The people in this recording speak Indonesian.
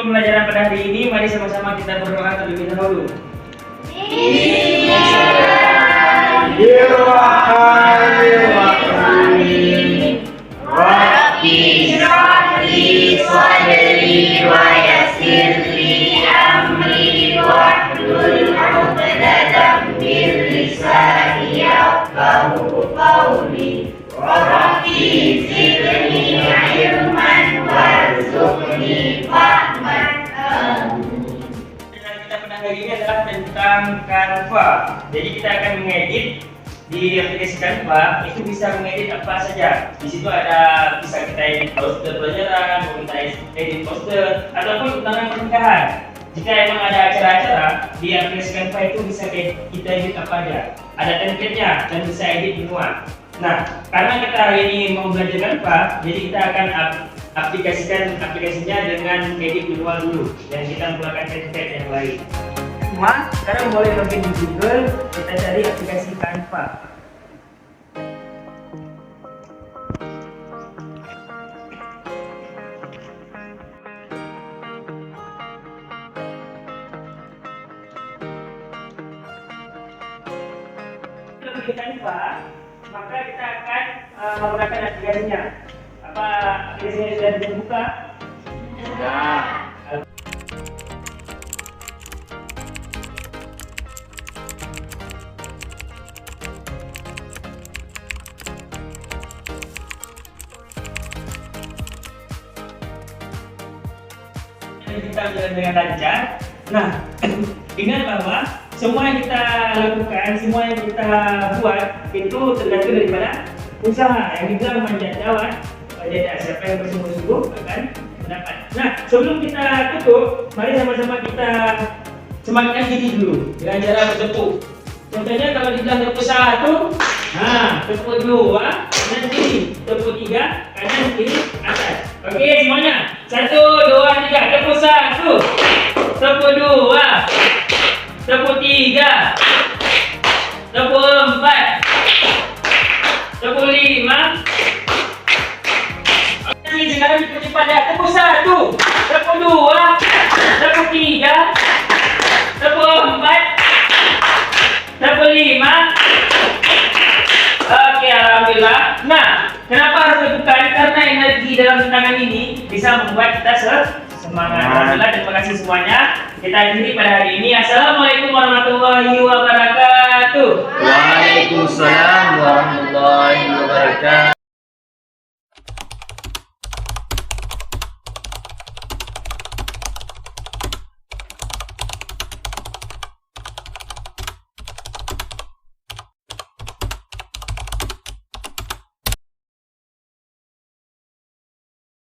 pembelajaran pada hari ini, mari sama-sama kita berdoa terlebih dahulu. Bismillahirrahmanirrahim. Rabbi shrah li sadri wa yassir li amri wahlul 'uqdatam min lisani yafqahu qawli. Rabbi zidni ilman warzuqni fahman. Kita pada hari ini adalah tentang Canva. Jadi kita akan mengedit di aplikasi Canva. Itu bisa mengedit apa saja. Di situ bisa kita edit poster pelajaran, kita edit poster ataupun undangan pernikahan. Jika emang ada acara-acara di aplikasi Canva itu bisa kita edit apa aja. Ada template-nya dan bisa edit semua. Nah, karena kita hari ini mau belajar Canva, jadi kita akan aplikasikan aplikasinya dengan edit manual dulu dan kita menggunakan template yang lain. Sekarang boleh login di Google, kita cari aplikasi Canva. Di Canva, maka kita akan menggunakan aplikasinya. Apa aplikasinya sudah dibuka? Sudah. Kita jalan dengan lancar. Nah, ingat bahwa semua yang kita lakukan, semua yang kita buat itu tergantung daripada usaha. Yang dibilang manjat jawab, siapa yang bersungguh-sungguh akan mendapat. Nah, sebelum kita tutup, mari sama-sama kita semangatkan diri dulu dengan cara bertepuk. Contohnya kalau dibilang tepuk 1, tepuk 2, kanan kiri, tepuk 3, kanan kiri, atas. Oke semuanya, 1, 2, 3, tepuk 1, tepuk 2, tepuk 3, tepuk 4, tepuk 5. Sekarang ikuti pada tepuk 1, tepuk 2, tepuk 3, tepuk 4, tepuk 5. Oke, alhamdulillah. Nah, kenapa harus tepukan? Karena energi dalam tangan ini bisa membuat kita semangat. Alhamdulillah, terima kasih semuanya. Kita akhiri pada hari ini. Assalamualaikum warahmatullahi wabarakatuh. Waalaikumsalam warahmatullahi wabarakatuh.